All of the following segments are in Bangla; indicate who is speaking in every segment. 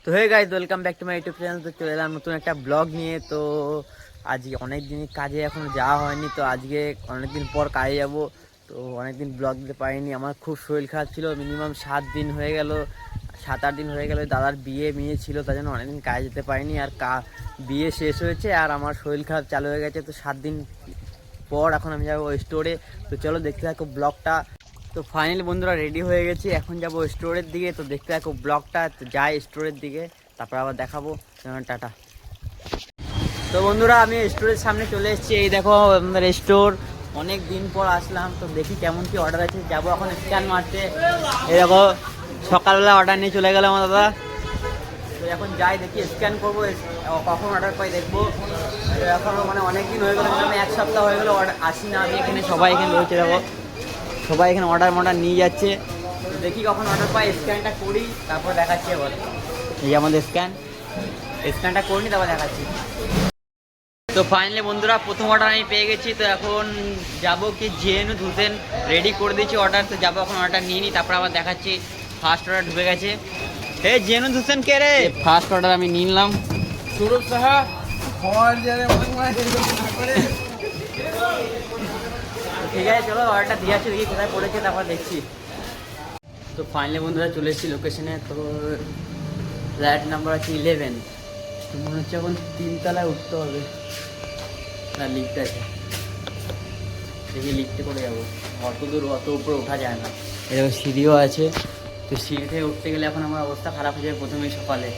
Speaker 1: তো hey guys, welcome back to my YouTube channel. তো চলে এলাম নতুন একটা ব্লগ নিয়ে। তো আজকে অনেক দিন কাজে এখনো যাওয়া হয়নি, তো আজকে অনেকদিন পর কাজে যাব। তো অনেকদিন ব্লগ দিতে পারিনি, আমার খুব শরীর খারাপ ছিল। মিনিমাম 7 দিন হয়ে গেল, 7-8 দিন হয়ে গেল। দাদার বিয়ে ছিল, তার জন্য অনেকদিন কাজে যেতে পারিনি। আর বিয়ে শেষ হয়েছে আর আমার শরীর খারাপ চালু হয়ে গেছে। তো 7 দিন পর এখন আমি যাবো স্টোরে। তো চলো দেখতে থাকো ব্লগটা। তো ফাইনালি বন্ধুরা রেডি হয়ে গেছি, এখন যাবো স্টোরের দিকে। তো দেখতে থাকো ব্লগটা। তো যাই স্টোরের দিকে, তারপর আবার দেখাবো। টাটা। তো বন্ধুরা আমি স্টোরের সামনে চলে এসেছি। এই দেখো আমাদের স্টোর, অনেক দিন পর আসলাম। তো দেখি কেমন কি অর্ডার আছে, যাবো এখন স্ক্যান মারতে। এই দেখো সকালবেলা অর্ডার নিয়ে চলে গেল আমার দাদা। তো এখন যাই দেখি স্ক্যান করবো, কখন অর্ডার পাই দেখবো। এখন মানে অনেক দিন হয়ে গেলো, মানে 1 সপ্তাহ হয়ে গেলো অর্ডার আসি না আমি এখানে। সবাই এখানে রয়েছে, দেখো সবাই এখানে অর্ডার নিয়ে যাচ্ছে। দেখি কখন অর্ডার পাই, স্ক্যানটা করি তারপর দেখাচ্ছি। এবার এই আমাদের স্ক্যানটা করিনি, তারপর দেখাচ্ছি। তো ফাইনালি বন্ধুরা প্রথম অর্ডার আমি পেয়ে গেছি। তো এখন যাবো কি জেএনইউ ধুতেন রেডি করে দিয়েছি অর্ডার। তো যাবো এখন অর্ডার নিয়ে নিই, তারপর আবার দেখাচ্ছি। ফার্স্ট অর্ডার ঢুকে গেছে। হে জেএনইউ ধুতেন কে রে? ফার্স্ট অর্ডার আমি নিয়ে নিলাম। ঠিক আছে চলো অর্ডারটা দিয়ে আসছি, দেখি কোথায় পড়েছে তারপর দেখছি। তো ফাইনালি বন্ধুরা চলে এসেছি লোকেশনে। তো ফ্ল্যাট নাম্বার আছে 11। তো মনে হচ্ছে এখন 3 তলায় উঠতে হবে, না লিফট আছে, দেখি লিফটে করে যাবো। অত দূর অত উপরে ওঠা যায় না, এরকম সিঁড়িও আছে। তো সিঁড়ি থেকে উঠতে গেলে এখন আমার অবস্থা খারাপ হয়ে যাবে প্রথমেই সকালে।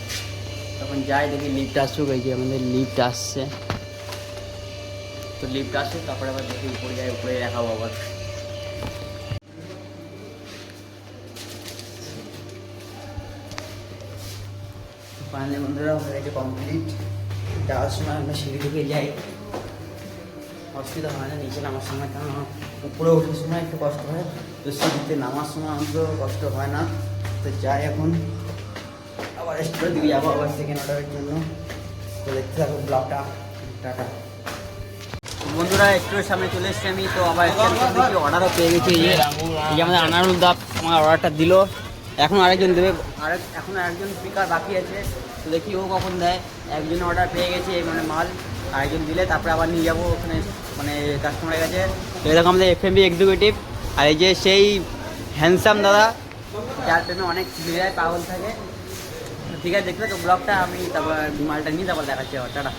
Speaker 1: তখন যাই দেখি লিফট আসুক, এই যে আমাদের লিফট আসছে। তো লিফট আসুক তারপরে আবার দেখি উপরে যাই, উপরে দেখাবো আবার। ফাইনালি বন্ধুরা হয়ে গেছে কমপ্লিট। যাওয়ার সময় আমরা সিঁড়ি ঢুকে যাই, অসুবিধা হয় না নিচে নামার সময়, কারণ উপরে ওঠার সময় একটু কষ্ট হয়। তো সিঁড়িতে নামার সময় অন্তত কষ্ট হয় না। তো যাই এখন আবার স্টোরের দিকে যাবো আবার সেকেন্ড অর্ডারের জন্য। তো দেখতে থাকো ব্লগটা। টাটা। বন্ধুরা স্টোরের সামনে চলে এসেছি আমি। তো আবার দেখি অর্ডারও পেয়ে গেছি। এই যে আমাদের আনারুল দাপ আমার অর্ডারটা দিল, এখন আরেকজন দেবে। এখন আরেকজন স্পিকার বাকি আছে। তো দেখি ও কখন দেয়। একজন অর্ডার পেয়ে গেছে মানে মাল, আরেকজন দিলে তারপরে আবার নিয়ে যাবো ওখানে মানে কাস্টমারের কাছে। তো এরকম আমাদের এফএমবি এক্সিকিউটিভ, আর এই যে সেই হ্যান্ডসাম দাদা, যার জন্য অনেক ছেলেরাই পাগল থাকে। ঠিক আছে দেখলে তো ব্লগটা, আমি তারপর মালটা নিয়ে তারপর দেখাচ্ছি আবার। টাটা।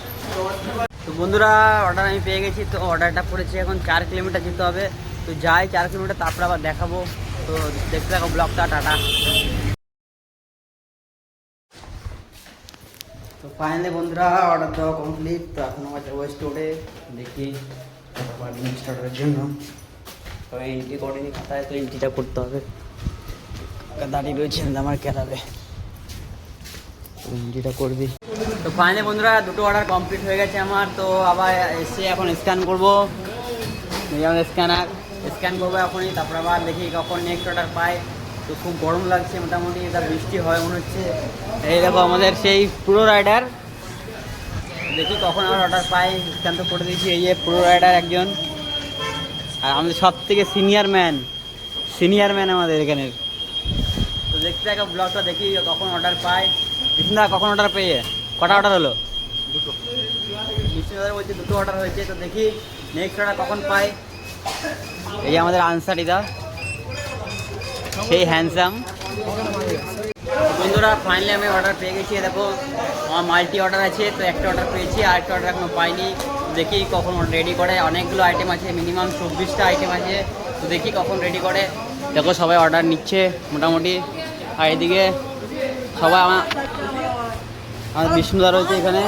Speaker 1: তো বন্ধুরা অর্ডার আমি পেয়ে গেছি। তো অর্ডারটা পড়েছে এখন 4 কিলোমিটার যেতে হবে। তো যাই 4 কিলোমিটার, তারপর আবার দেখাবো। তো দেখতে থাকো ব্লগটা। টাটা। তো ফাইনালি বন্ধুরা অর্ডার দেওয়া কমপ্লিট। তো এখন আমার যাবো স্টোরে, দেখি নেক্সট অর্ডারের জন্য। তো এন্ট্রি করিনি খাতায়, তো এন্ট্রিটা করতে হবে। দাঁড়িয়ে রয়েছেন আমার খেলাবে, এন্ট্রিটা করবি। তো ফাইনালি বন্ধুরা দুটো অর্ডার কমপ্লিট হয়ে গেছে আমার। তো আবার এসে এখন স্ক্যান করবো, আমাদের স্ক্যান করবো এখনই। তারপর আবার দেখি কখন নেক্সট অর্ডার পাই। তো খুব গরম লাগছে মোটামুটি, এটা বৃষ্টি হয় মনে হচ্ছে। এই দেখো আমাদের সেই প্রো রাইডার, দেখি কখন আবার অর্ডার পাই। স্ক্যান তো করে দিয়েছি। এই যে প্রো রাইডার একজন, আর আমাদের সব থেকে সিনিয়র ম্যান আমাদের এখানের। তো দেখতে থাকো ব্লগটা, দেখি কখন অর্ডার পাই। কৃষ্ণদা কখন অর্ডার পেয়ে, কটা অর্ডার হলো? দুটো। কৃষ্ণদা বলছে দুটো অর্ডার হয়েছে। তো দেখি নেক্সট অর্ডার কখন পাই। এই আমাদের আনসারিদা, সেই হ্যান্ডসাম। বন্ধুরা ফাইনালি আমি অর্ডার পেয়ে গেছি। দেখো আমার মাল্টি অর্ডার আছে। তো একটা অর্ডার পেয়েছি, আর একটা অর্ডার এখনো পাইনি। দেখি কখন রেডি করে। অনেকগুলো আইটেম আছে, মিনিমাম 24টা আইটেম আছে। তো দেখি কখন রেডি করে। দেখো সবাই অর্ডার নিচ্ছে মোটামুটি। আর এদিকে সবাই আমার বিষ্ণুদা রয়েছে এখানে।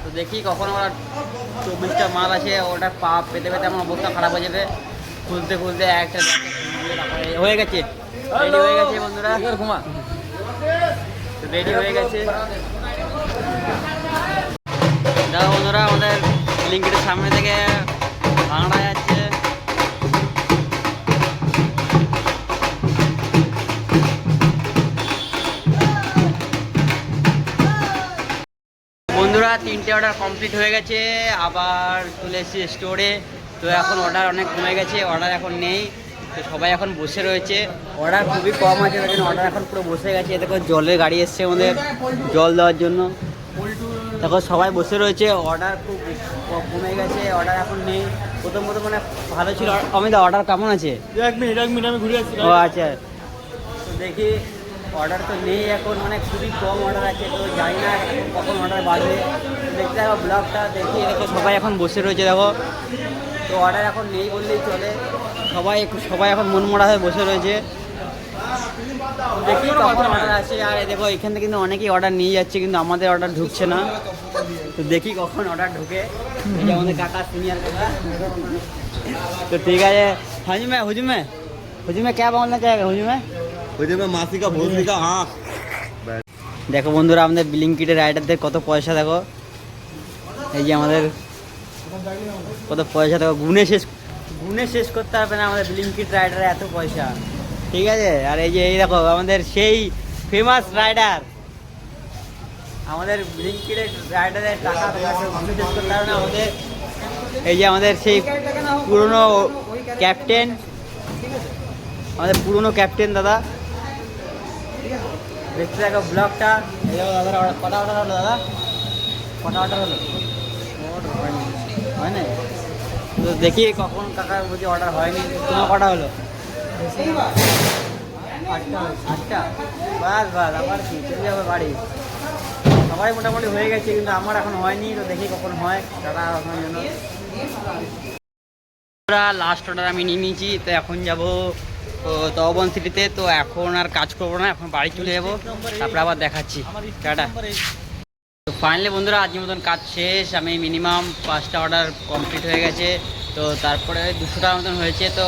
Speaker 1: তো দেখি কখন আমার 24টা মাল আছে, ওটা পেতে আমার অবস্থা খারাপ হয়ে যাবে। খুলতে একটা হয়ে গেছে, রেডি হয়ে গেছে বন্ধুরা। রেডি হয়ে গেছে। দেখো বন্ধুরা আমাদের লিঙ্কের সামনে থেকে ভাঙড়া যাচ্ছে। বন্ধুরা 3টে অর্ডার কমপ্লিট হয়ে গেছে, আবার চলে এসেছি স্টোরে। তো এখন অর্ডার অনেক কমে গেছে, অর্ডার এখন নেই। তো সবাই এখন বসে রয়েছে, অর্ডার খুবই কম আছে, তার জন্য অর্ডার এখন পুরো বসে গেছে। দেখো জলের গাড়ি এসছে আমাদের জল দেওয়ার জন্য। দেখো সবাই বসে রয়েছে, অর্ডার খুব কমে গেছে, অর্ডার এখন নেই। প্রথম মানে ভালো ছিল। অমিতা অর্ডার কেমন আছে?
Speaker 2: 1 মিনিট আমি ঘুরে আসছি।
Speaker 1: ও আচ্ছা, তো দেখি অর্ডার তো নেই এখন, মানে খুবই কম অর্ডার আছে। তো জানি না কখন অর্ডার বাড়বে। দেখতে থাকো ব্লগটা, দেখি। দেখো সবাই এখন বসে রয়েছে, দেখো তো অর্ডার এখন নেই বললেই চলে। সবাই এখন মনমরা হয়ে বসে রয়েছে, দেখি কখন অর্ডার আছে। আর দেখো এখান থেকে কিন্তু অনেকেই অর্ডার নিয়ে যাচ্ছে, কিন্তু আমাদের অর্ডার ঢুকছে না। তো দেখি কখন অর্ডার ঢুকে। এই যে আমাদের কাকা, সিনিয়র কাকা। তো ঠিক আছে, হুজুমে ক্যা বলনা চাহেগা? হুজুমে
Speaker 2: মাসি কা ভোসলি কা আঁখ।
Speaker 1: দেখো বন্ধুরা, আমাদের ব্লিঙ্কিটের রাইডারদের কত পয়সা দেখো। এই যে আমাদের কত পয়সা দেখো, গুনে শেষ করতে হবে না আমাদের ব্লিঙ্কিট রাইডারে এত পয়সা, ঠিক আছে। আর এই দেখো আমাদের সেই ফেমাস রাইডার, আমাদের ব্লিঙ্কিটের রাইডারের টাকা গুনে শেষ করতে হবে না আমাদের। এই যে আমাদের সেই পুরনো ক্যাপ্টেন, আমাদের পুরনো ক্যাপ্টেন দাদা। দেখতে থাকো ব্লগটা। এই দেখো দাদার কটা অর্ডার হলো? দাদা কটা অর্ডার হলো? হয় না? তো দেখি কখন কাকার বুঝি অর্ডার হয়নি। তোমার কটা হলো? 8টা। বাস আবার কি চলে যাবে বাড়ি। সবাই মোটামুটি হয়ে গেছে, কিন্তু আমার এখন হয়নি। তো দেখি কখন হয়, টাটা এখন জন্য। লাস্ট অর্ডার আমি নিয়ে নিয়েছি। তো এখন যাবো তপবন সিটিতে। তো এখন আর কাজ করবো না, এখন বাড়ি চলে যাবো, তারপরে আবার দেখাচ্ছি। টাটা। তো ফাইনালি বন্ধুরা, আজকের মতন কাজ শেষ। আমি মিনিমাম 5টা অর্ডার কমপ্লিট হয়ে গেছে। তো তারপরে 200 টাকার মতন হয়েছে। তো